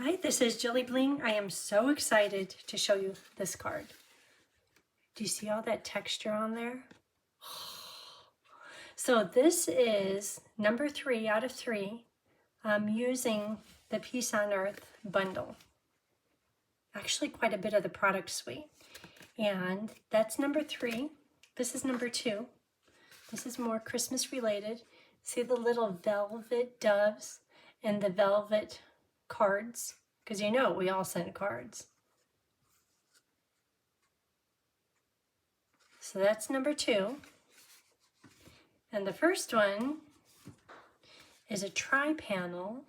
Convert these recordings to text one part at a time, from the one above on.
Hi, this is JilliBling. I am so excited to show you this card. Do you see all that texture on there? So this is number 3 out of 3. I'm using the Peace on Earth bundle. Actually quite a bit of the product suite. And that's number 3. This is number 2. This is more Christmas related. See the little velvet doves and the velvet cards? Because you know we all send cards. So that's number 2. And the first one is a tri-panel.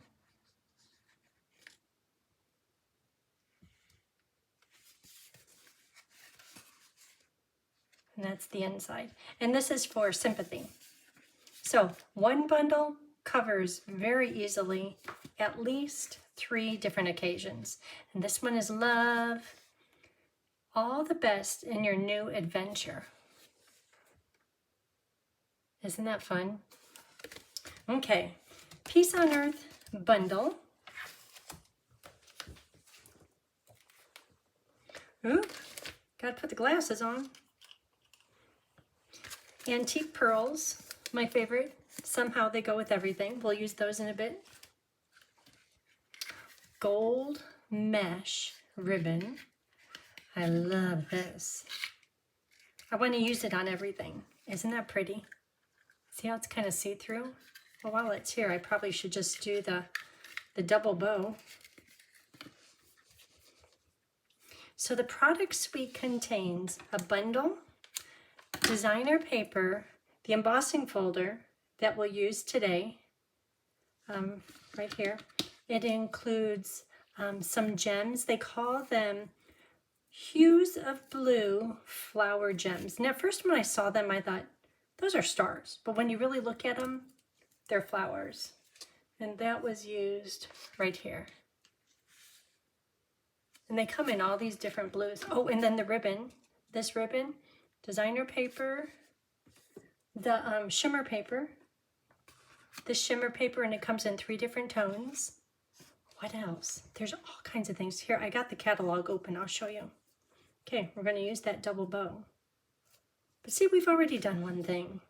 And that's the inside. And this is for sympathy. So one bundle covers very easily at least 3 different occasions. And this one is love. All the best in your new adventure. Isn't that fun? Okay, Peace on Earth bundle. Ooh, gotta put the glasses on. Antique pearls, my favorite. Somehow they go with everything. We'll use those in a bit. Gold mesh ribbon. I love this. I want to use it on everything. Isn't that pretty? See how it's kind of see-through? Well, while it's here, I probably should just do the double bow. So the product suite contains a bundle, designer paper, the embossing folder that we'll use today, right here. It includes some gems. They call them hues of blue flower gems. And at first when I saw them, I thought, those are stars. But when you really look at them, they're flowers. And that was used right here. And they come in all these different blues. Oh, and then the ribbon. This ribbon, designer paper, the shimmer paper. This shimmer paper, and it comes in 3 different tones. What else? There's all kinds of things. Here, I got the catalog open. I'll show you. Okay, we're going to use that double bow. But see, we've already done one thing.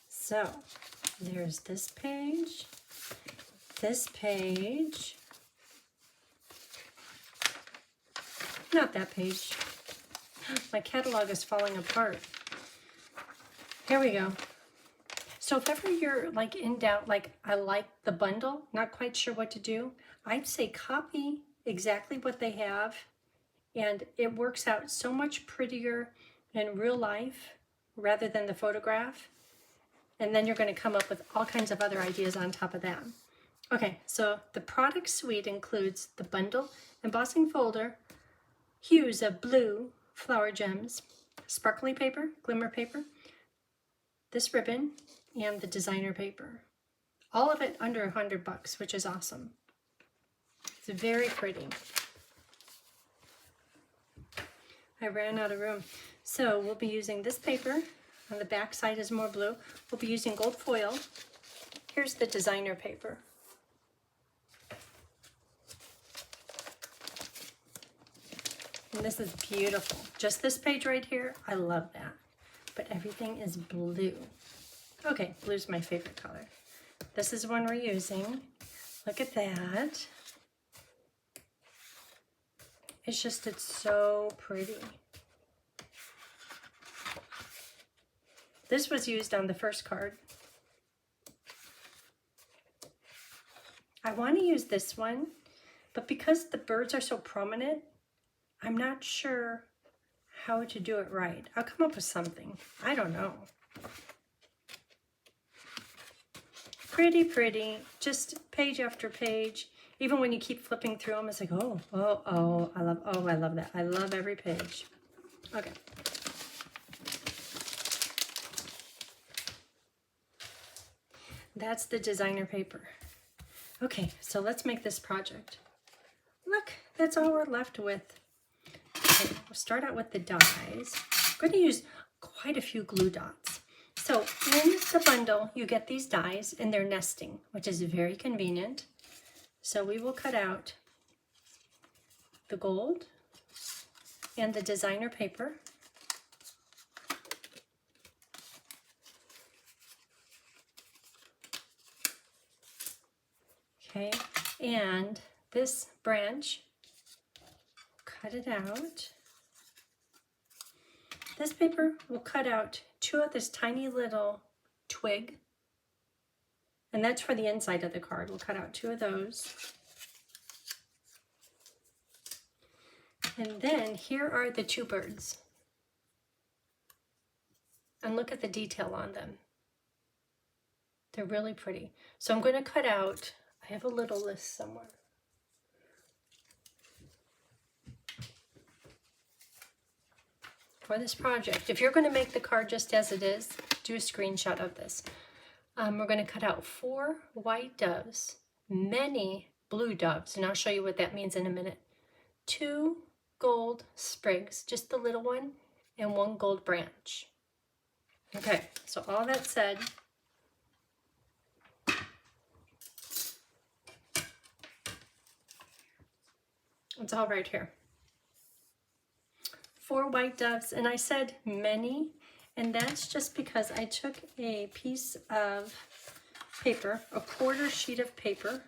So, there's this page, not that page. My catalog is falling apart. Here we go. So if ever you're like in doubt, like I like the bundle, not quite sure what to do, I'd say copy exactly what they have, and it works out so much prettier in real life rather than the photograph. And then you're going to come up with all kinds of other ideas on top of that. Okay, so the product suite includes the bundle, embossing folder, hues of blue flower gems, sparkly paper, glimmer paper, this ribbon, and the designer paper. All of it under $100, which is awesome. It's very pretty. I ran out of room. So we'll be using this paper. On the back side is more blue. We'll be using gold foil. Here's the designer paper. And this is beautiful. Just this page right here, I love that. But everything is blue. Okay, blue's my favorite color. This is one we're using. Look at that. It's so pretty. This was used on the first card. I want to use this one, but because the birds are so prominent, I'm not sure how to do it right. I'll come up with something. I don't know. Pretty, pretty. Just page after page. Even when you keep flipping through them, it's like, oh, I love that. I love every page. Okay. That's the designer paper. Okay, so let's make this project. Look, that's all we're left with. Okay, we'll start out with the dies. I'm going to use quite a few glue dots. So in the bundle, you get these dies and they're nesting, which is very convenient. So we will cut out the gold and the designer paper. Okay, and this branch, cut it out. This paper will cut out 2 of this tiny little twig, and that's for the inside of the card. We'll cut out 2 of those. And then here are the 2 birds. And look at the detail on them. They're really pretty. So I'm going to cut out, I have a little list somewhere. For this project, if you're going to make the card just as it is, do a screenshot of this. We're going to cut out 4 white doves, many blue doves, and I'll show you what that means in a minute. 2 gold sprigs, just the little one, and 1 gold branch. Okay, so all that said, it's all right here. 4 white doves, and I said many, and that's just because I took a piece of paper, a 1/4 sheet of paper.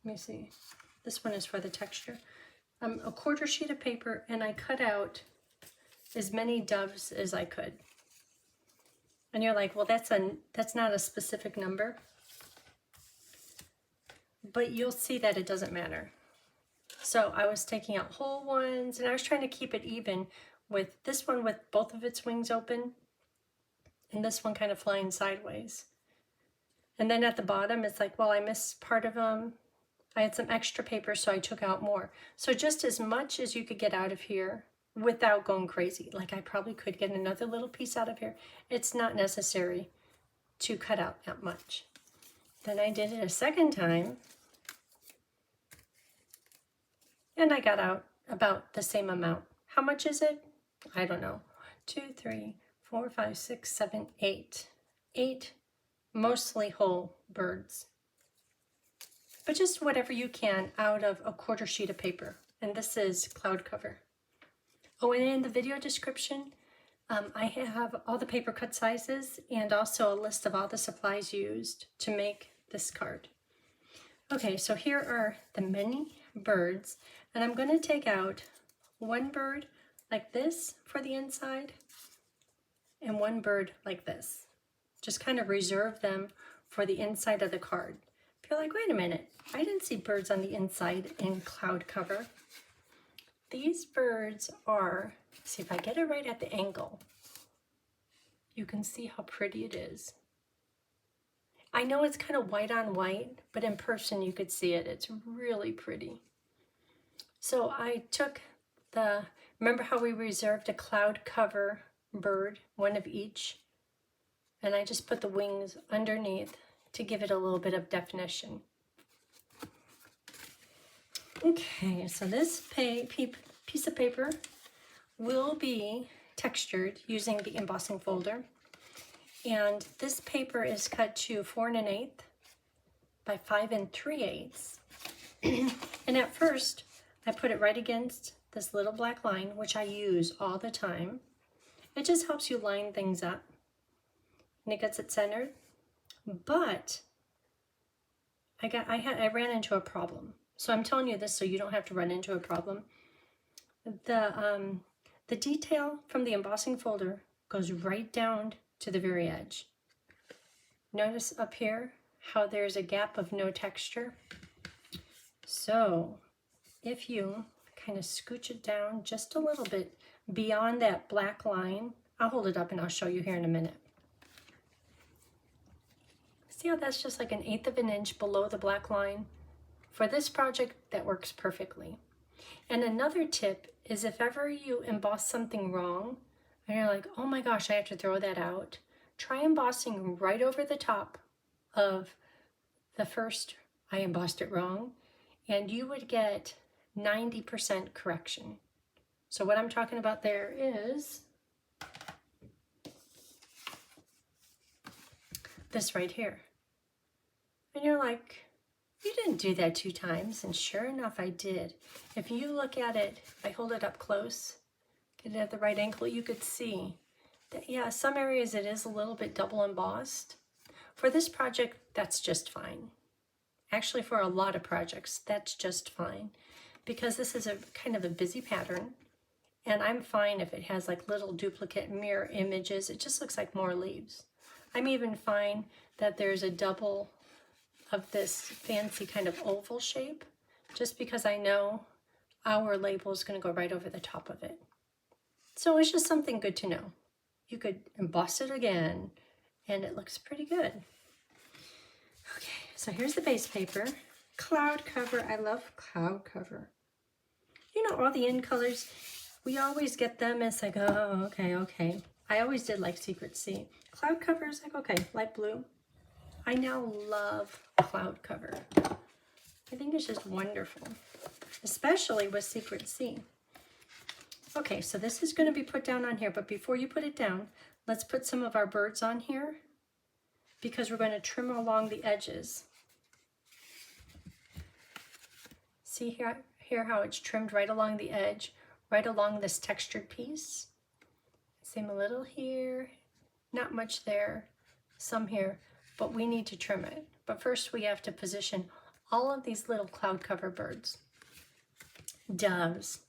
Let me see. This one is for the texture. A 1/4 sheet of paper, and I cut out as many doves as I could. And you're like, well, that's not a specific number. But you'll see that it doesn't matter. So I was taking out whole ones, and I was trying to keep it even with this one with both of its wings open, and this one kind of flying sideways. And then at the bottom, it's like, well, I missed part of them. I had some extra paper, so I took out more. So just as much as you could get out of here without going crazy. Like I probably could get another little piece out of here. It's not necessary to cut out that much. Then I did it a second time, and I got out about the same amount. How much is it? I don't know. 2, 3, 4, 5, 6, 7, 8. 8 mostly whole birds. But just whatever you can out of a 1/4 sheet of paper. And this is cloud cover. Oh, and in the video description, I have all the paper cut sizes and also a list of all the supplies used to make this card. Okay, so here are the many birds, and I'm going to take out 1 bird like this for the inside and 1 bird like this. Just kind of reserve them for the inside of the card. If you're like, wait a minute, I didn't see birds on the inside in cloud cover. These birds are, see if I get it right at the angle, you can see how pretty it is. I know it's kind of white on white, but in person you could see it. It's really pretty. So I took remember how we reserved a cloud cover bird, 1 of each? And I just put the wings underneath to give it a little bit of definition. Okay, so this piece of paper will be textured using the embossing folder. And this paper is cut to 4 1/8 by 5 3/8. And at first, I put it right against this little black line, which I use all the time. It just helps you line things up, and it gets it centered. But I ran into a problem. So I'm telling you this so you don't have to run into a problem. The detail from the embossing folder goes right down to the very edge. Notice up here how there's a gap of no texture. So if you kind of scooch it down just a little bit beyond that black line, I'll hold it up and I'll show you here in a minute. See how that's just like 1/8 of an inch below the black line? For this project, that works perfectly. And another tip is if ever you emboss something wrong, and you're like, oh my gosh, I have to throw that out, try embossing right over the top of the first I embossed it wrong, and you would get 90% correction. So what I'm talking about there is this right here. And you're like, you didn't do that 2 times. And sure enough, I did. If you look at it, if I hold it up close, get it at the right angle, you could see that, yeah, some areas it is a little bit double embossed. For this project, that's just fine. Actually, for a lot of projects, that's just fine, because this is a kind of a busy pattern, and I'm fine if it has like little duplicate mirror images. It just looks like more leaves. I'm even fine that there's a double of this fancy kind of oval shape, just because I know our label is going to go right over the top of it. So it's just something good to know. You could emboss it again, and it looks pretty good. Okay, so here's the base paper. Cloud cover. I love cloud cover. You know, all the in colors, we always get them. It's like, oh, okay. I always did like Secret Sea. Cloud cover is like, okay, light blue. I now love cloud cover. I think it's just wonderful, especially with Secret Sea. Okay, so this is going to be put down on here, but before you put it down, let's put some of our birds on here, because we're going to trim along the edges. See here how it's trimmed right along the edge, right along this textured piece. Same a little here, not much there, some here, but we need to trim it. But first we have to position all of these little cloud cover birds. Doves.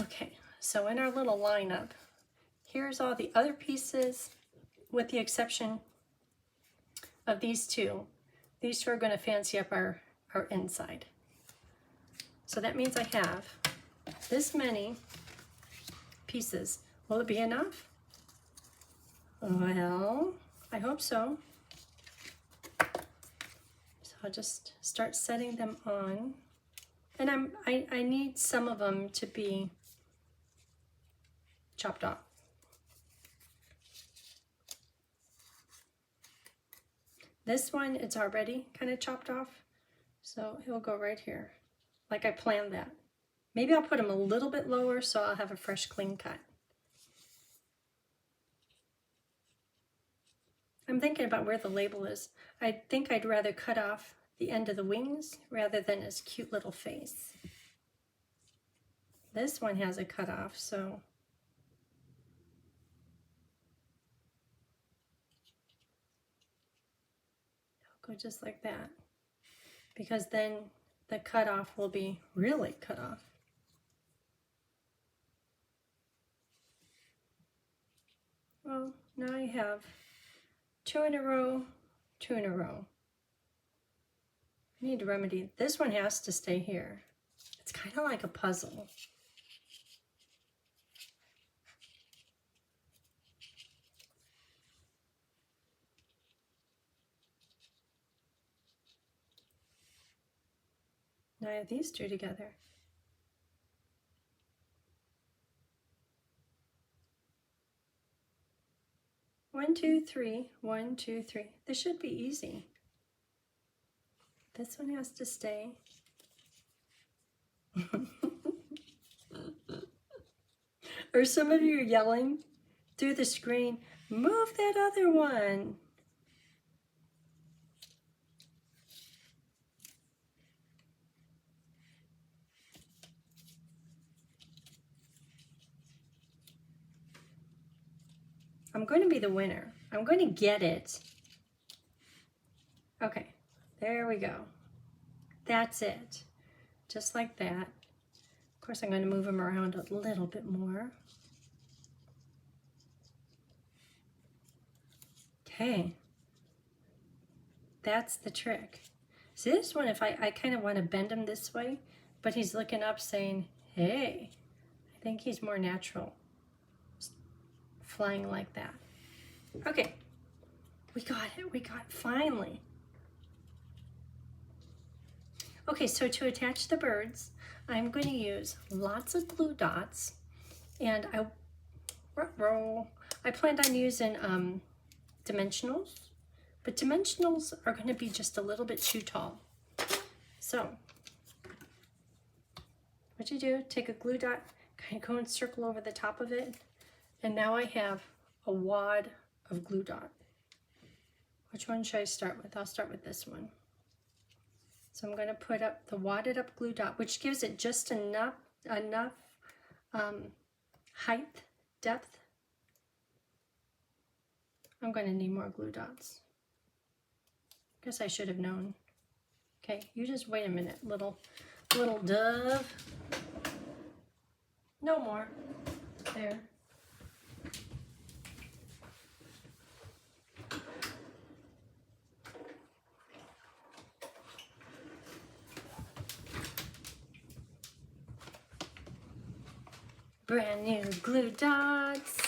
Okay, so in our little lineup, here's all the other pieces, with the exception of these two. These two are going to fancy up our inside. So that means I have this many pieces. Will it be enough? Well, I hope so. So I'll just start setting them on. And I need some of them to be chopped off. This one, it's already kind of chopped off, so it'll go right here, like I planned that. Maybe I'll put them a little bit lower so I'll have a fresh, clean cut. I'm thinking about where the label is. I think I'd rather cut off the end of the wings rather than his cute little face. This one has a cutoff, so I'll go just like that, because then the cutoff will be really cut off. Well, now I have 2 in a row, 2 in a row. I need to remedy. This one has to stay here. It's kind of like a puzzle. Now I have these two together. One, two, three. 1, 2, 3. This should be easy. This one has to stay. Or some of you are yelling through the screen, move that other one. I'm going to be the winner. I'm going to get it. Okay, there we go. That's it. Just like that. Of course, I'm going to move them around a little bit more. Okay. That's the trick. See, this one, if I kind of want to bend him this way, but he's looking up saying, hey, I think he's more natural. Flying like that. Okay, we got it, finally. Okay, so to attach the birds, I'm going to use lots of glue dots, and I planned on using dimensionals, but dimensionals are going to be just a little bit too tall. So what you do, take a glue dot, kind of go and circle over the top of it, and now I have a wad of glue dot. Which one should I start with? I'll start with this one. So I'm going to put up the wadded up glue dot, which gives it just enough height, depth. I'm going to need more glue dots. Guess I should have known. Okay, you just wait a minute, little dove. No more. There. Brand new glue dots.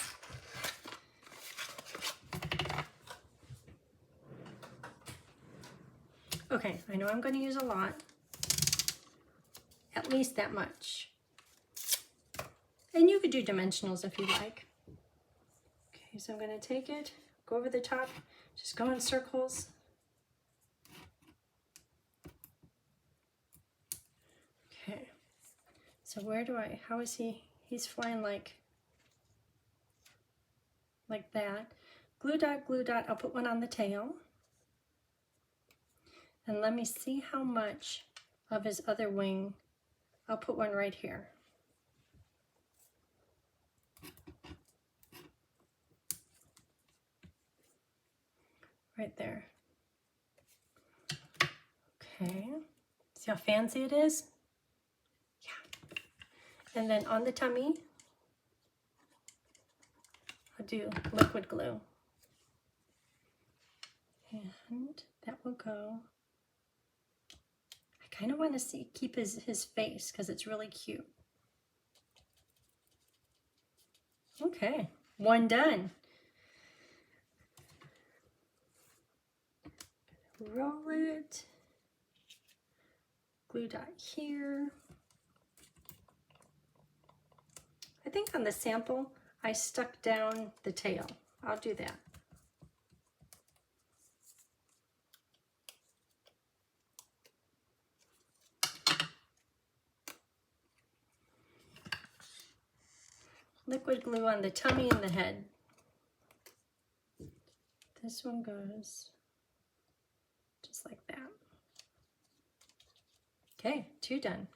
Okay, I know I'm going to use a lot. At least that much. And you could do dimensionals if you like. Okay, so I'm going to take it, go over the top, just go in circles. Okay, so how is he? He's flying like that. Glue dot, I'll put one on the tail. And let me see how much of his other wing. I'll put one right here. Right there. Okay. See how fancy it is? Yeah. And then on the tummy, I'll do liquid glue. And that will go. I kind of want to keep his face because it's really cute. Okay, one done. Roll it. Glue dot here. I think on the sample, I stuck down the tail. I'll do that. Liquid glue on the tummy and the head. This one goes just like that. Okay, 2 done.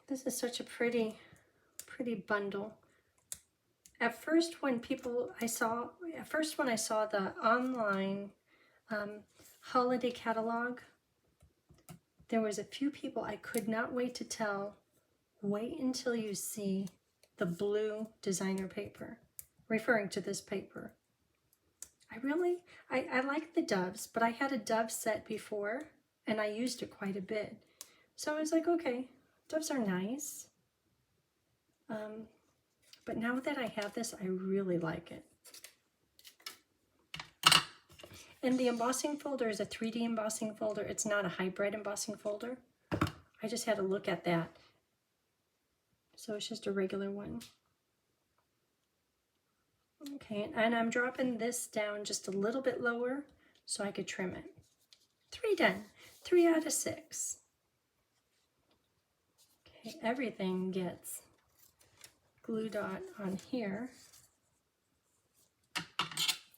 This is such a pretty bundle. At first when I saw the online holiday catalog, there was a few people I could not wait to tell, wait until you see the blue designer paper, referring to this paper. I like the doves, but I had a dove set before and I used it quite a bit. So I was like, okay, doves are nice. But now that I have this, I really like it. And the embossing folder is a 3D embossing folder. It's not a hybrid embossing folder. I just had to look at that. So it's just a regular one. Okay, and I'm dropping this down just a little bit lower so I could trim it. 3 done. 3 out of 6. Okay, everything gets glue dot on here.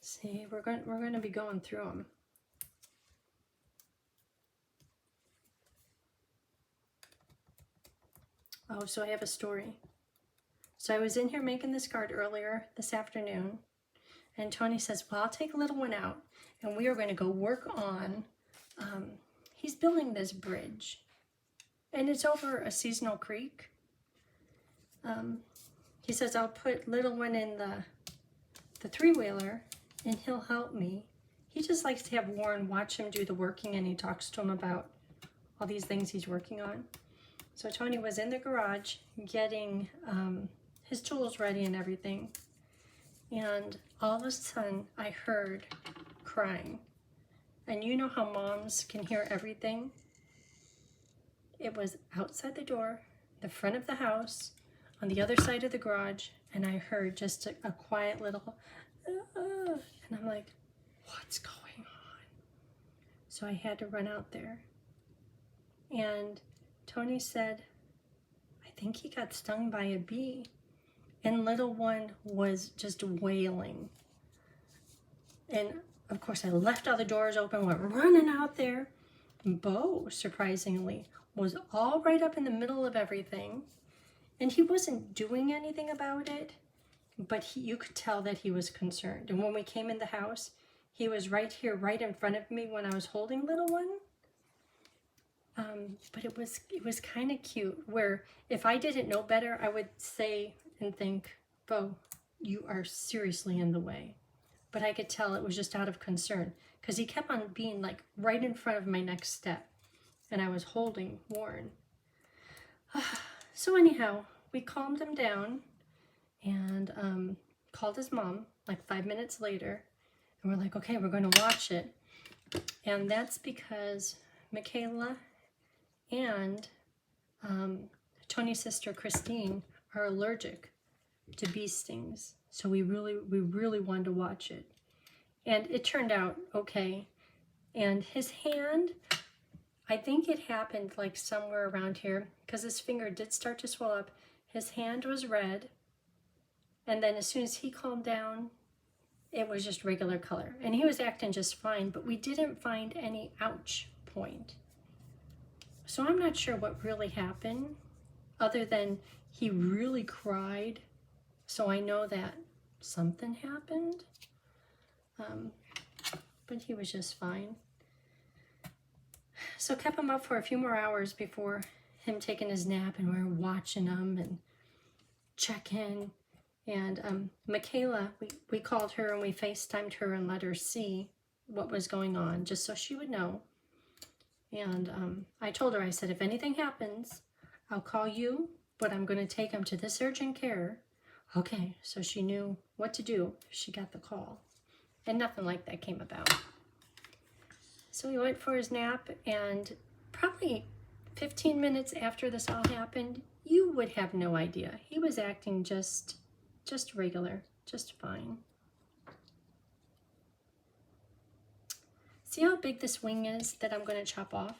See, we're going to be going through them. Oh, so I have a story. So I was in here making this card earlier this afternoon, and Tony says, well, I'll take a little one out, and we are going to go work on, he's building this bridge, and it's over a seasonal creek. He says, I'll put little one in the 3-wheeler, and he'll help me. He just likes to have Warren watch him do the working, and he talks to him about all these things he's working on. So Tony was in the garage getting his tools ready and everything. And all of a sudden, I heard crying. And you know how moms can hear everything? It was outside the door, the front of the house, on the other side of the garage, and I heard just a quiet little, and I'm like, what's going on? So I had to run out there. And Tony said, think he got stung by a bee. And little one was just wailing. And of course I left all the doors open, went running out there. Bo, surprisingly, was all right up in the middle of everything. And he wasn't doing anything about it, but you could tell that he was concerned. And when we came in the house, he was right here, right in front of me when I was holding little one. But it was kind of cute, where if I didn't know better, I would say and think, Bo, you are seriously in the way. But I could tell it was just out of concern, because he kept on being like right in front of my next step, and I was holding Warren. So anyhow, we calmed him down and called his mom like 5 minutes later, and we're like, okay, we're going to watch it. And that's because Michaela and Tony's sister Christine are allergic to bee stings, so we really wanted to watch it. And it turned out okay. And his hand, I think it happened like somewhere around here, because his finger did start to swell up. His hand was red, and then as soon as he calmed down, it was just regular color. And he was acting just fine, but we didn't find any ouch point. So I'm not sure what really happened, other than he really cried. So I know that something happened, but he was just fine. So kept him up for a few more hours before him taking his nap, and we were watching him and checking. And Michaela, we called her and we FaceTimed her and let her see what was going on, just so she would know. And I told her, I said, if anything happens, I'll call you, but I'm going to take him to this urgent care. Okay, so she knew what to do if she got the call. And nothing like that came about. So he went for his nap, and probably 15 minutes after this all happened, you would have no idea. He was acting just regular, just fine. See how big this wing is that I'm going to chop off?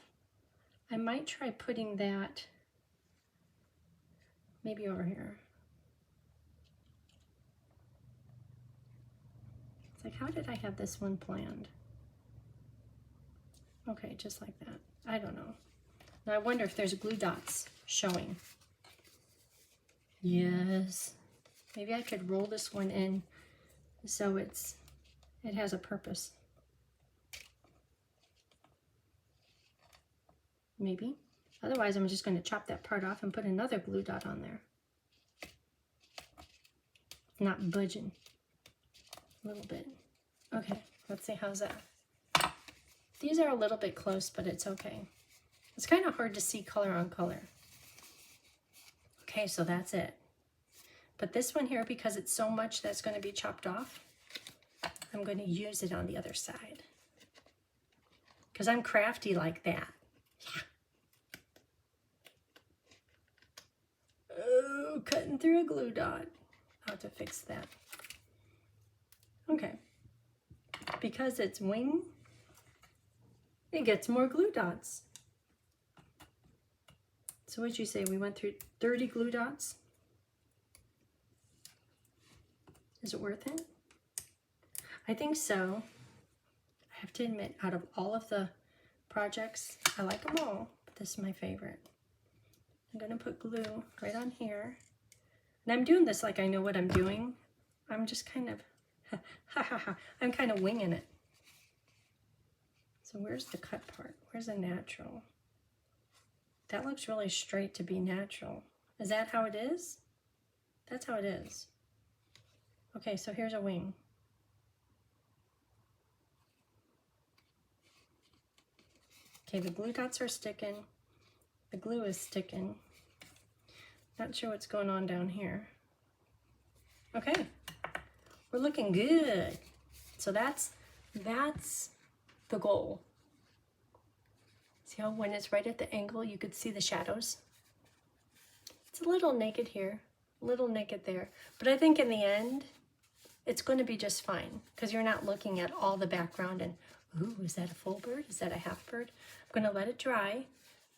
I might try putting that maybe over here. It's like, how did I have this one planned? Okay, just like that. I don't know. Now I wonder if there's glue dots showing. Yes. Maybe I could roll this one in so it has a purpose. Maybe. Otherwise, I'm just going to chop that part off and put another glue dot on there. Not budging. A little bit. Okay, let's see, how's that? These are a little bit close, but it's okay. It's kind of hard to see color on color. Okay, so that's it. But this one here, because it's so much that's going to be chopped off, I'm going to use it on the other side. Because I'm crafty like that. Yeah. Oh, cutting through a glue dot. How to fix that. Okay. Because it's wing, it gets more glue dots. So what'd you say? We went through 30 glue dots? Is it worth it? I think so. I have to admit, out of all of the projects, I like them all, but this is my favorite. I'm going to put glue right on here. And I'm doing this like I know what I'm doing. I'm just kind of, I'm kind of winging it. So where's the cut part? Where's the natural? That looks really straight to be natural. Is that how it is? That's how it is. Okay, so here's a wing. Okay, the glue dots are sticking. The glue is sticking. Not sure what's going on down here. Okay, we're looking good. So that's the goal. See how when it's right at the angle, you could see the shadows? It's a little naked here, a little naked there. But I think in the end, it's going to be just fine, because you're not looking at all the background and, ooh, is that a full bird? Is that a half bird? I'm going to let it dry.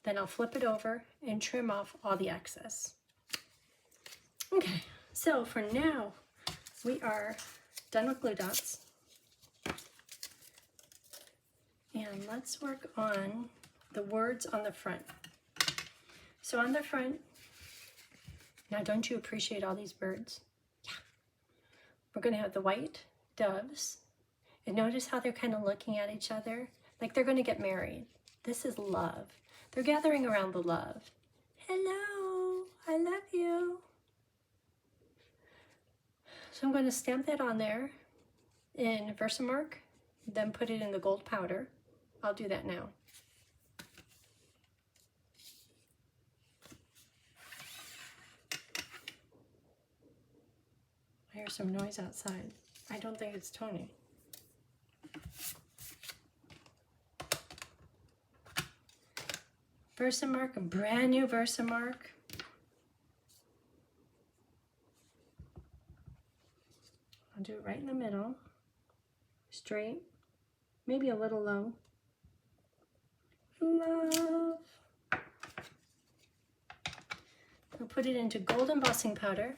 Then I'll flip it over and trim off all the excess. Okay, so for now, we are done with glue dots. And let's work on the words on the front. So on the front, now don't you appreciate all these birds? Yeah. We're gonna have the white doves. And notice how they're kind of looking at each other, like they're gonna get married. This is love. They're gathering around the love. Hello, I love you. So I'm gonna stamp that on there in Versamark, then put it in the gold powder. I'll do that now. I hear some noise outside. I don't think it's Tony. Versamark, a brand new Versamark. I'll do it right in the middle. Straight, maybe a little low. Love. I'll put it into gold embossing powder.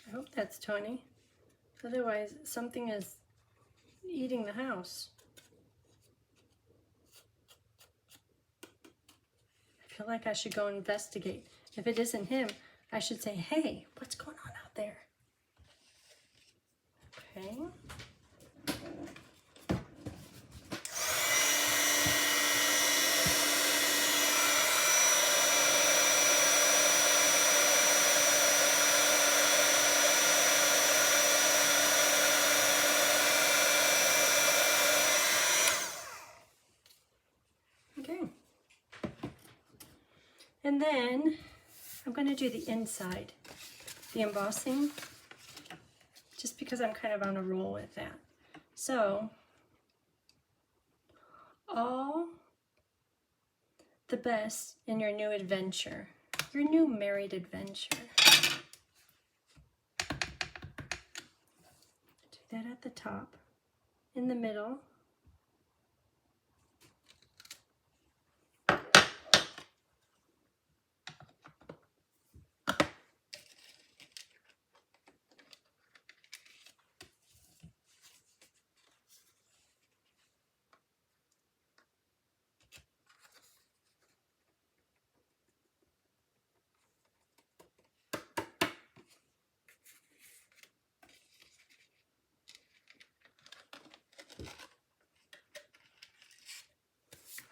I hope that's Tony. Otherwise, something is eating the house. I feel like I should go investigate. If it isn't him, I should say, hey, what's going on out there? Okay. And then I'm going to do the inside, the embossing, just because I'm kind of on a roll with that. So, all the best in your new adventure, your new married adventure. Do that at the top, in the middle.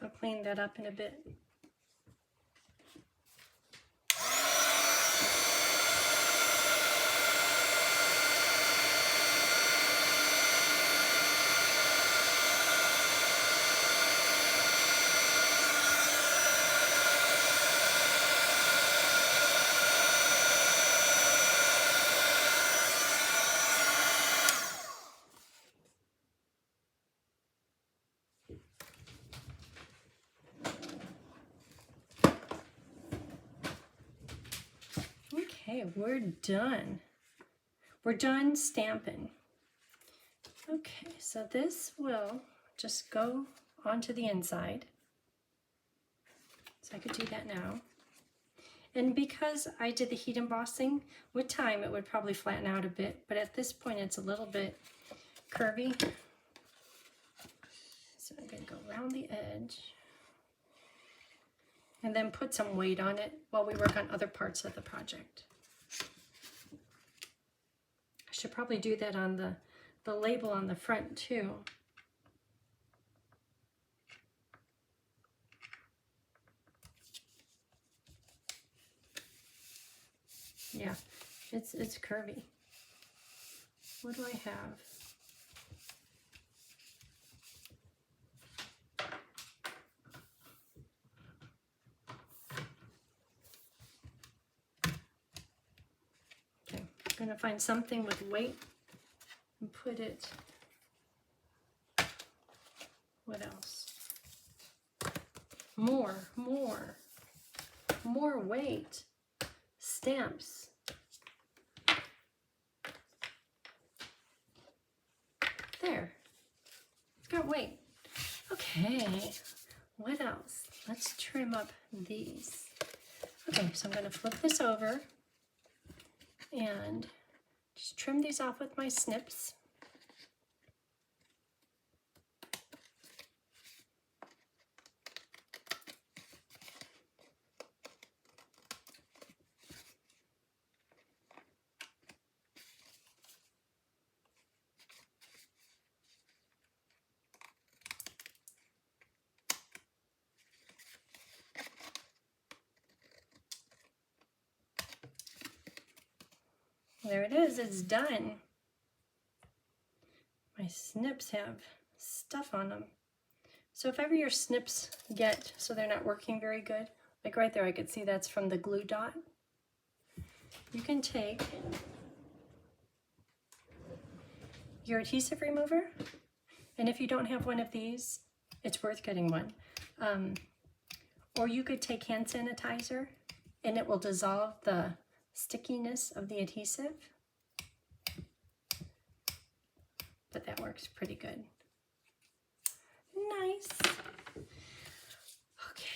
I'll clean that up in a bit. Okay, we're done. We're done stamping. Okay, so this will just go onto the inside. So I could do that now. And because I did the heat embossing, with time it would probably flatten out a bit, but at this point it's a little bit curvy. So I'm going to go around the edge and then put some weight on it while we work on other parts of the project. I should probably do that on the label on the front too. Yeah, it's curvy. What do I have? Okay, I'm gonna find something with weight and put it. What else? More weight. stamps. There. It's got weight. Okay, what else? Let's trim up these. Okay, so I'm going to flip this over and just trim these off with my snips. There it is, it's done. My snips have stuff on them. So if ever your snips get so they're not working very good, like right there I could see that's from the glue dot, you can take your adhesive remover, and if you don't have one of these, it's worth getting one. Or you could take hand sanitizer and it will dissolve the stickiness of the adhesive, but that works pretty good. Nice. Okay,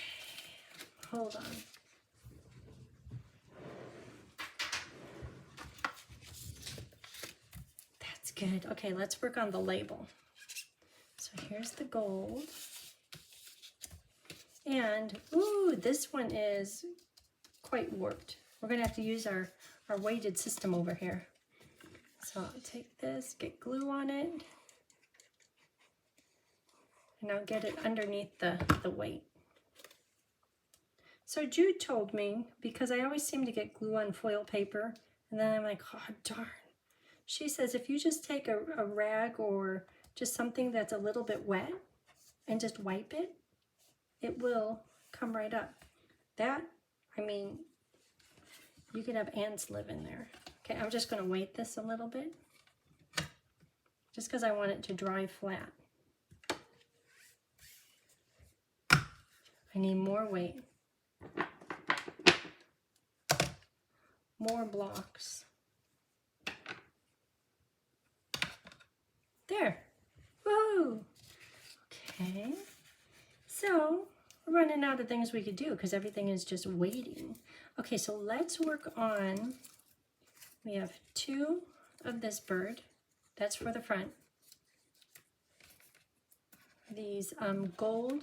hold on. That's good. Okay, let's work on the label. So here's the gold. And, ooh, this one is quite warped. We're going to have to use our weighted system over here. So I'll take this, get glue on it, and I'll get it underneath the weight. So Jude told me, because I always seem to get glue on foil paper, and then I'm like, oh, darn. She says if you just take a rag or just something that's a little bit wet and just wipe it, it will come right up. That, I mean, you could have ants live in there. Okay, I'm just going to weight this a little bit, just because I want it to dry flat. I need more weight. More blocks. There. Woo! Okay. So, we're running out of things we could do because everything is just waiting. Okay, so let's work on, we have 2 of this bird. That's for the front. These gold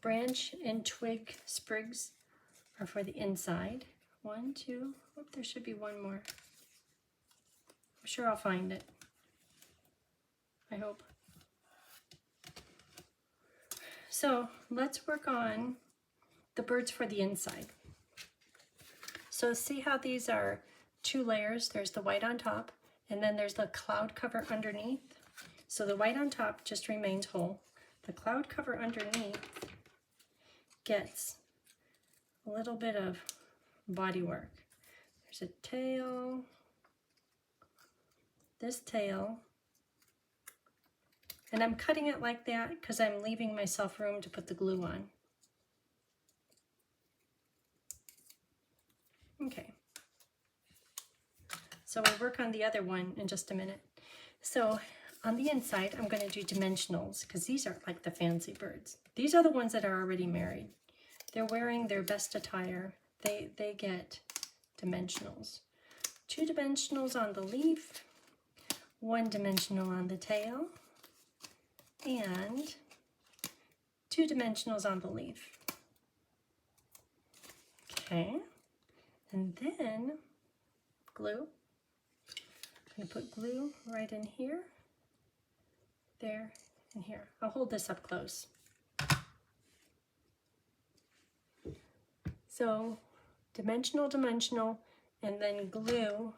branch and twig sprigs are for the inside. 1, 2, oh, there should be one more. I'm sure I'll find it. I hope. So let's work on the birds for the inside. So see how these are 2 layers? There's the white on top, and then there's the cloud cover underneath. So the white on top just remains whole. The cloud cover underneath gets a little bit of body work. There's a tail, this tail, and I'm cutting it like that because I'm leaving myself room to put the glue on. Okay, so we'll work on the other one in just a minute. So on the inside, I'm going to do dimensionals because these are like the fancy birds. These are the ones that are already married. They're wearing their best attire. They get dimensionals. 2 dimensionals on the leaf, 1 dimensional on the tail, and 2 dimensionals on the leaf. Okay. And then glue. I'm going to put glue right in here, there, and here. I'll hold this up close. So dimensional, dimensional, and then glue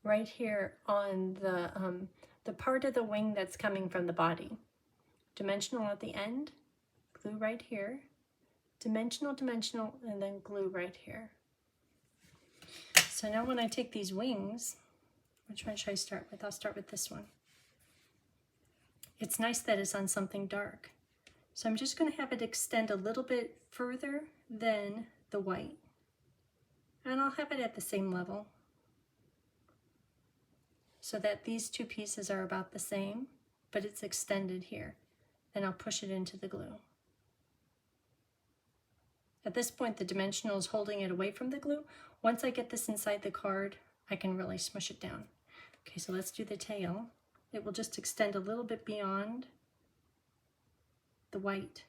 right here on the part of the wing that's coming from the body. Dimensional at the end, glue right here, dimensional, dimensional, and then glue right here. So now when I take these wings, which one should I start with? I'll start with this one. It's nice that it's on something dark. So I'm just going to have it extend a little bit further than the white. And I'll have it at the same level so that these two pieces are about the same, but it's extended here. And I'll push it into the glue. At this point, the dimensional is holding it away from the glue. Once I get this inside the card, I can really smush it down. Okay, so let's do the tail. It will just extend a little bit beyond the white.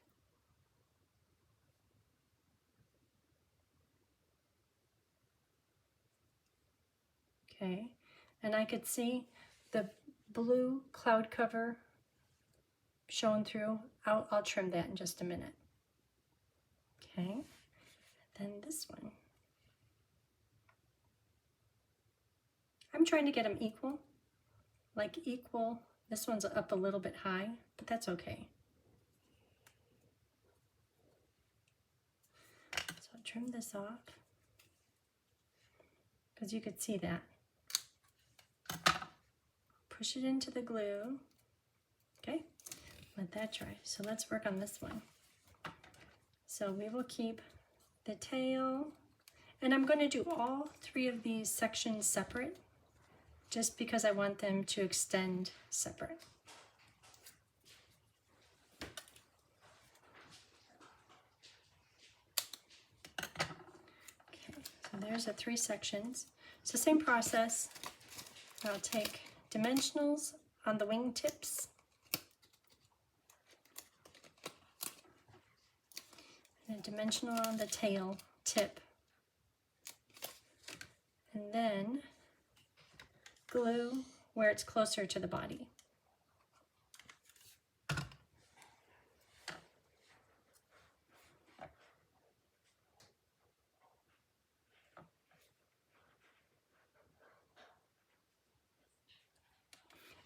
Okay, and I could see the blue cloud cover showing through. I'll trim that in just a minute. Okay, then this one. I'm trying to get them equal, like equal. This one's up a little bit high, but that's okay. So I'll trim this off because you could see that. Push it into the glue. Okay, let that dry. So let's work on this one. So we will keep the tail, and I'm going to do all three of these sections separate just because I want them to extend separate. Okay, so there's the three sections. So same process. I'll take dimensionals on the wing tips and a dimensional on the tail tip, and then glue where it's closer to the body.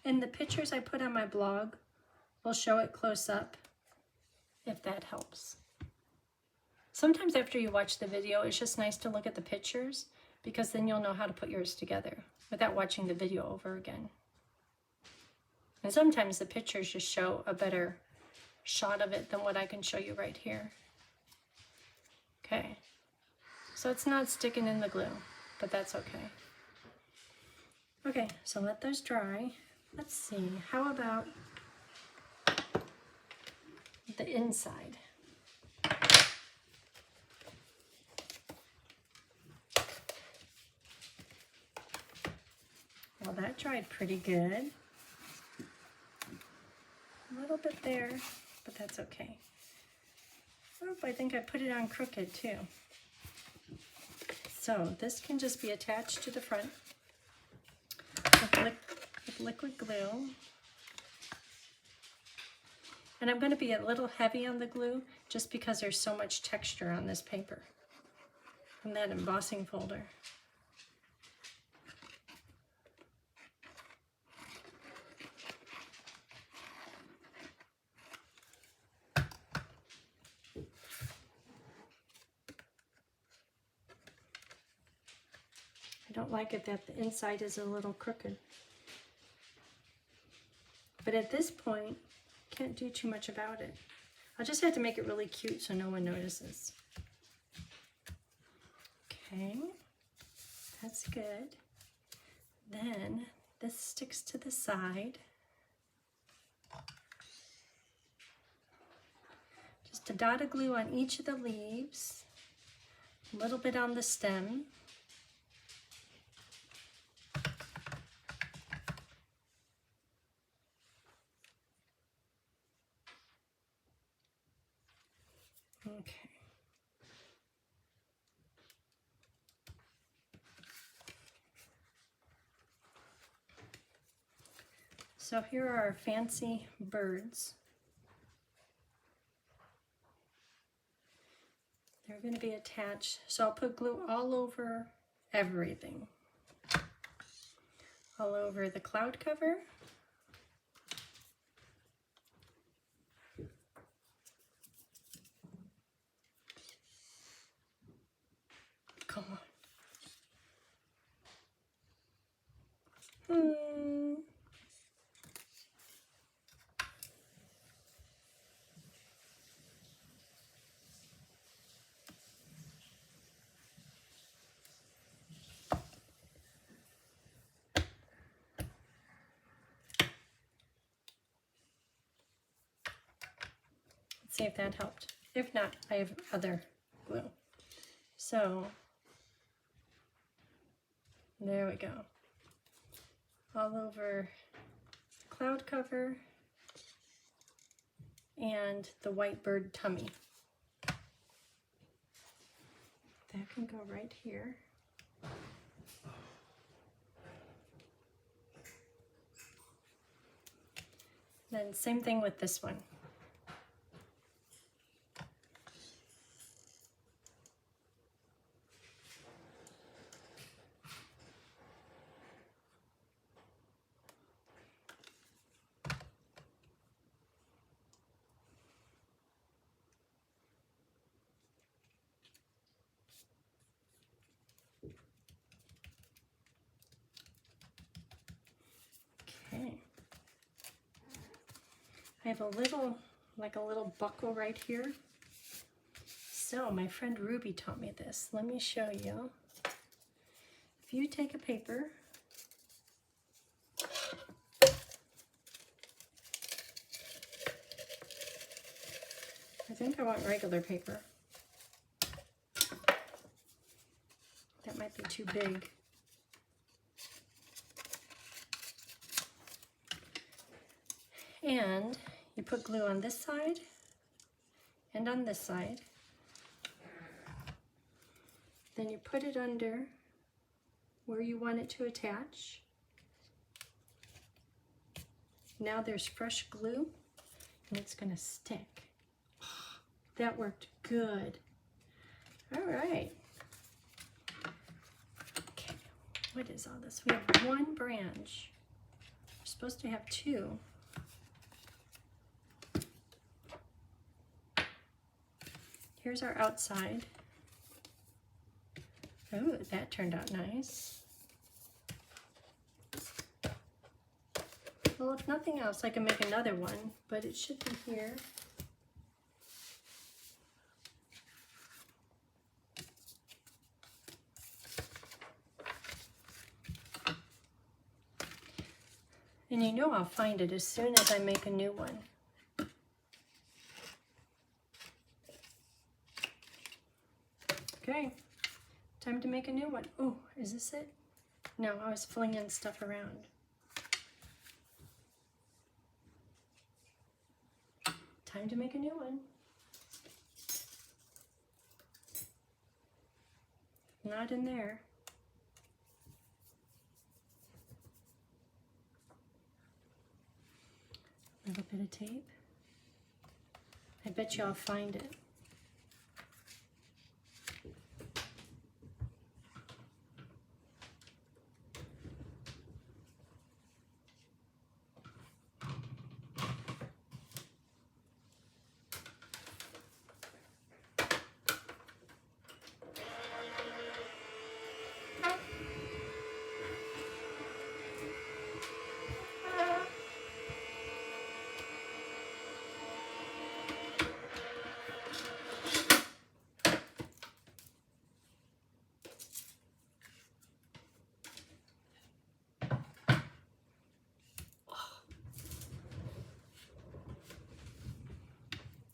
And the pictures I put on my blog will show it close up if that helps. Sometimes after you watch the video, it's just nice to look at the pictures because then you'll know how to put yours together without watching the video over again. And sometimes the pictures just show a better shot of it than what I can show you right here. Okay, so it's not sticking in the glue, but that's okay. Okay, so let those dry. Let's see, how about the inside? Well, that dried pretty good. A little bit there, but that's okay. Oh, I think I put it on crooked too. So this can just be attached to the front with liquid glue. And I'm going to be a little heavy on the glue just because there's so much texture on this paper from that embossing folder. I don't like it that the inside is a little crooked. But at this point, can't do too much about it. I'll just have to make it really cute so no one notices. Okay, that's good. Then this sticks to the side. Just a dot of glue on each of the leaves, a little bit on the stem. Okay. So here are our fancy birds. They're going to be attached. So I'll put glue all over everything. All over the cloud cover. Come on. Let's see if that helped. If not, I have other glue. So there we go. All over the cloud cover and the white bird tummy. That can go right here. Then same thing with this one. Okay. I have a little, like a little buckle right here. So my friend Ruby taught me this. Let me show you. If you take a paper, I think I want regular paper. That might be too big. And you put glue on this side and on this side. Then you put it under where you want it to attach. Now there's fresh glue and it's going to stick. That worked good. All right. Okay, what is all this? We have one branch. We're supposed to have two. Here's our outside. Oh, that turned out nice. Well, if nothing else, I can make another one, but it should be here. And you know I'll find it as soon as I make a new one. Okay, time to make a new one. Oh, is this it? No, I was flinging stuff around. Time to make a new one. Not in there. A little bit of tape. I bet you I'll find it.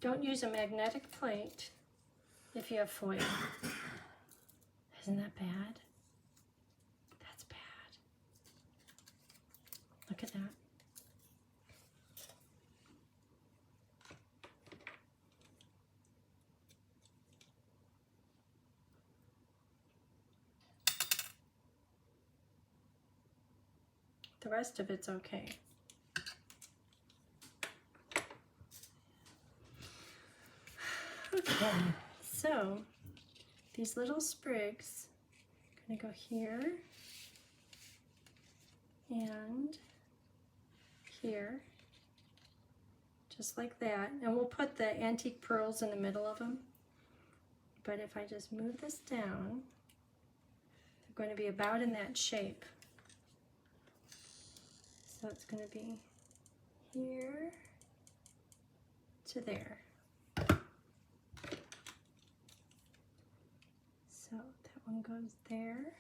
Don't use a magnetic plate if you have foil. Isn't that bad? That's bad. Look at that. The rest of it's okay. Okay, so these little sprigs are gonna go here and here, just like that. And we'll put the antique pearls in the middle of them. But if I just move this down, they're going to be about in that shape. So it's going to be here to there. So that one goes there.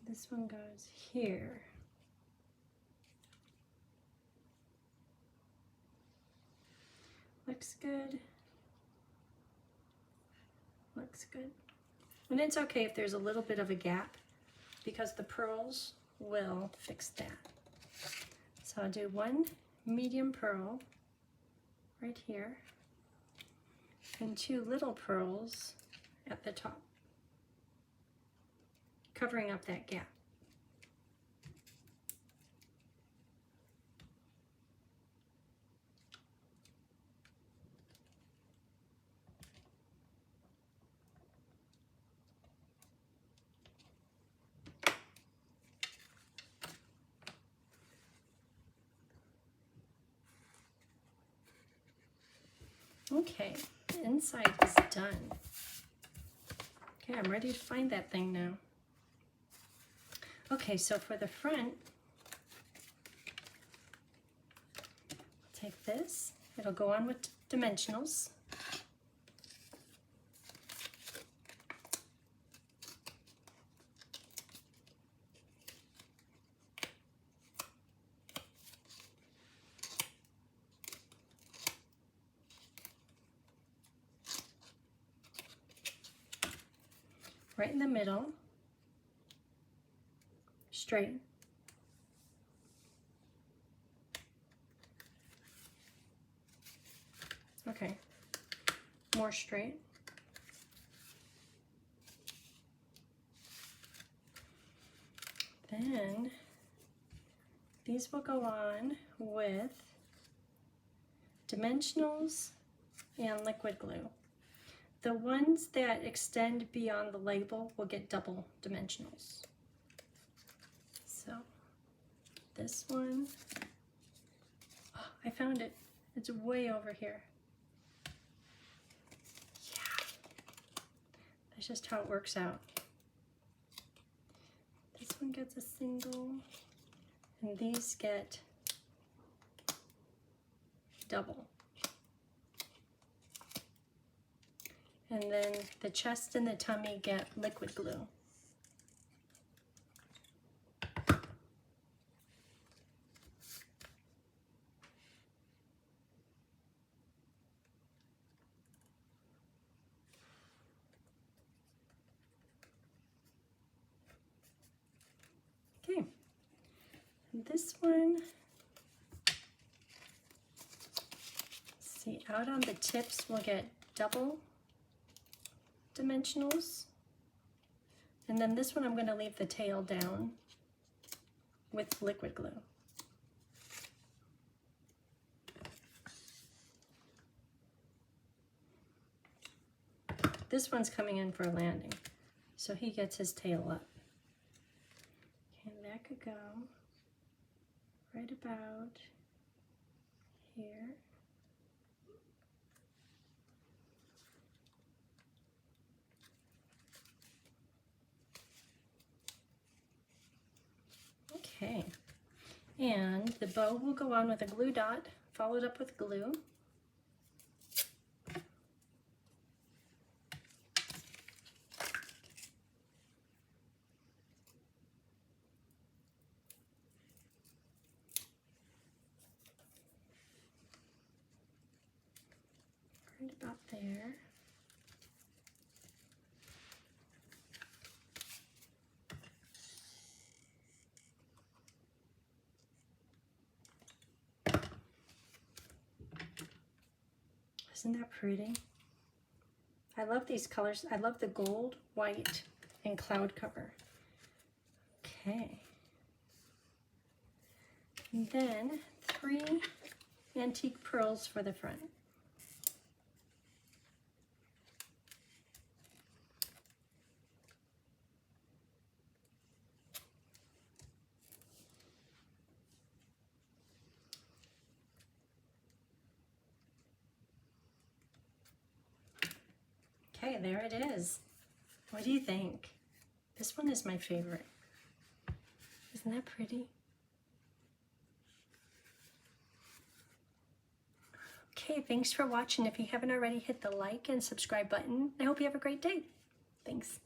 This one goes here. looks good. Looks good. And it's okay if there's a little bit of a gap because the pearls will fix that. So I'll do one medium pearl right here and two little pearls at the top, covering up that gap. Okay, the inside is done. Okay, I'm ready to find that thing now. Okay, so for the front, take this. It'll go on with dimensionals. Right in the middle, straight. Okay, more straight. Then these will go on with dimensionals and liquid glue. The ones that extend beyond the label will get double dimensionals. So this one, oh, I found it. It's way over here. Yeah, that's just how it works out. This one gets a single, and these get double. And then the chest and the tummy get liquid glue. Okay, and this one, see, out on the tips we'll get double dimensionals, and then this one I'm going to leave the tail down with liquid glue. This one's coming in for a landing, so he gets his tail up. Okay, that could go right about here. Okay, and the bow will go on with a glue dot, followed up with glue. Right about there. Isn't that pretty? I love these colors. I love the gold, white, and cloud cover. Okay. And then 3 antique pearls for the front. Okay, there it is. What do you think? This one is my favorite. Isn't that pretty? Okay, thanks for watching. If you haven't already, hit the like and subscribe button. I hope you have a great day. Thanks.